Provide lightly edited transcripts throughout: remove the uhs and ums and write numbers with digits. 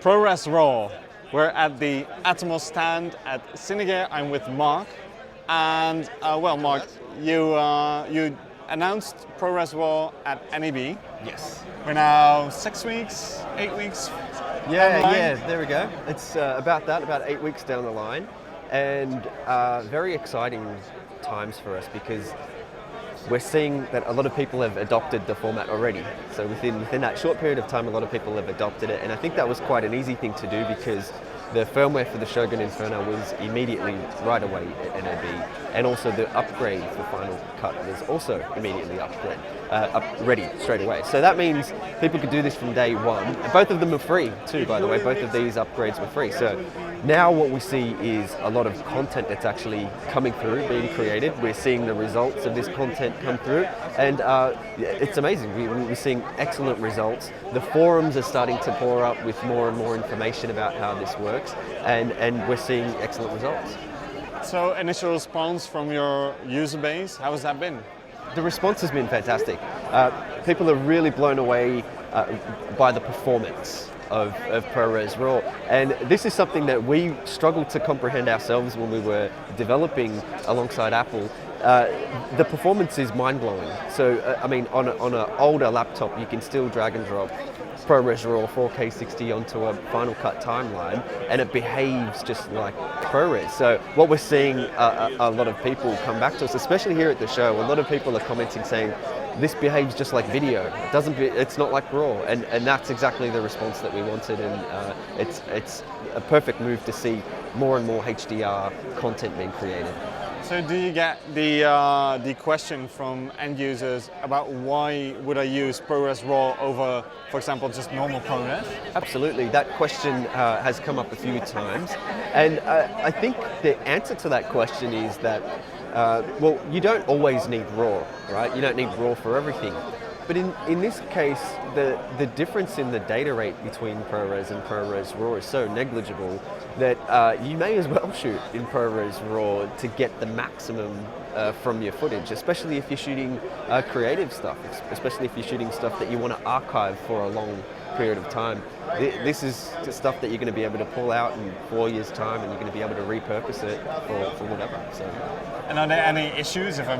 ProRes RAW. We're at the Atomos stand at Cinegear. I'm with Mark, and well, Mark, you announced ProRes RAW at NAB. Yes. We're now 6 weeks, 8 weeks. Yeah, there we go. It's about 8 weeks down the line, and very exciting times for us because we're seeing that a lot of people have adopted the format already. So within that short period of time, a lot of people have adopted it, and I think that was quite an easy thing to do because the firmware for the Shogun Inferno was immediately right away at NAB, and also the upgrade for Final Cut was also immediately ready straight away. So that means people could do this from day one. Both of them are free too, by the way. Both of these upgrades were free. So now what we see is a lot of content that's actually coming through, being created. We're seeing the results of this content come through, and it's amazing. We're seeing excellent results. The forums are starting to pour up with more and more information about how this works, and we're seeing excellent results. So initial response from your user base, how has that been? The response has been fantastic. People are really blown away by the performance of ProRes RAW, and this is something that we struggled to comprehend ourselves when we were developing alongside Apple. The performance is mind-blowing. So I mean, on an older laptop you can still drag and drop ProRes RAW 4K 60 onto a Final Cut timeline, and it behaves just like ProRes. So what we're seeing a lot of people come back to us, especially here at the show. A lot of people are commenting saying, this behaves just like video. It's not like RAW, and that's exactly the response that we wanted. And it's a perfect move to see more and more HDR content being created. So do you get the question from end users about why would I use ProRes RAW over, for example, just normal ProRes? Absolutely, that question has come up a few times, and I think the answer to that question is that well, you don't always need RAW, right? You don't need RAW for everything. But in this case, the difference in the data rate between ProRes and ProRes RAW is so negligible that you may as well shoot in ProRes RAW to get the maximum from your footage, especially if you're shooting creative stuff, especially if you're shooting stuff that you want to archive for a long period of time. This is the stuff that you're going to be able to pull out in 4 years' time, and you're going to be able to repurpose it for whatever. So. And are there any issues, if I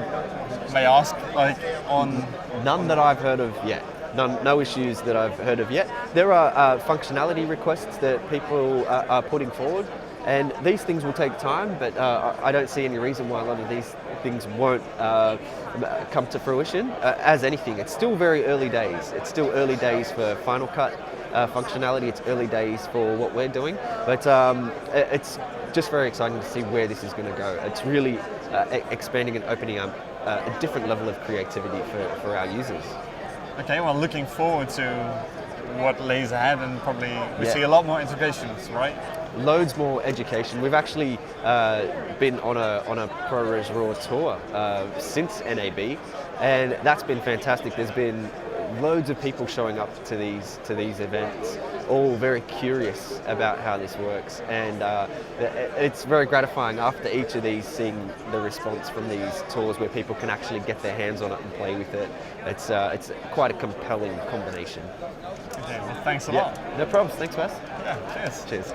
may ask, like on? None that I've heard of yet. No issues that I've heard of yet. There are functionality requests that people are putting forward, and these things will take time, but I don't see any reason why a lot of these things won't come to fruition. As anything, it's still very early days. It's still early days for Final Cut functionality. It's early days for what we're doing, but it's just very exciting to see where this is going to go. It's really expanding and opening up a different level of creativity for our users. Okay, well, looking forward to what lays ahead, and probably we see a lot more integrations, right? Loads more education. We've actually been on a ProRes RAW tour since NAB, and that's been fantastic. There's been loads of people showing up to these events, all very curious about how this works, and it's very gratifying after each of these seeing the response from these tours where people can actually get their hands on it and play with it. It's quite a compelling combination. Okay, well, thanks a lot. No problems. Thanks, Wes. Yeah, cheers. Cheers.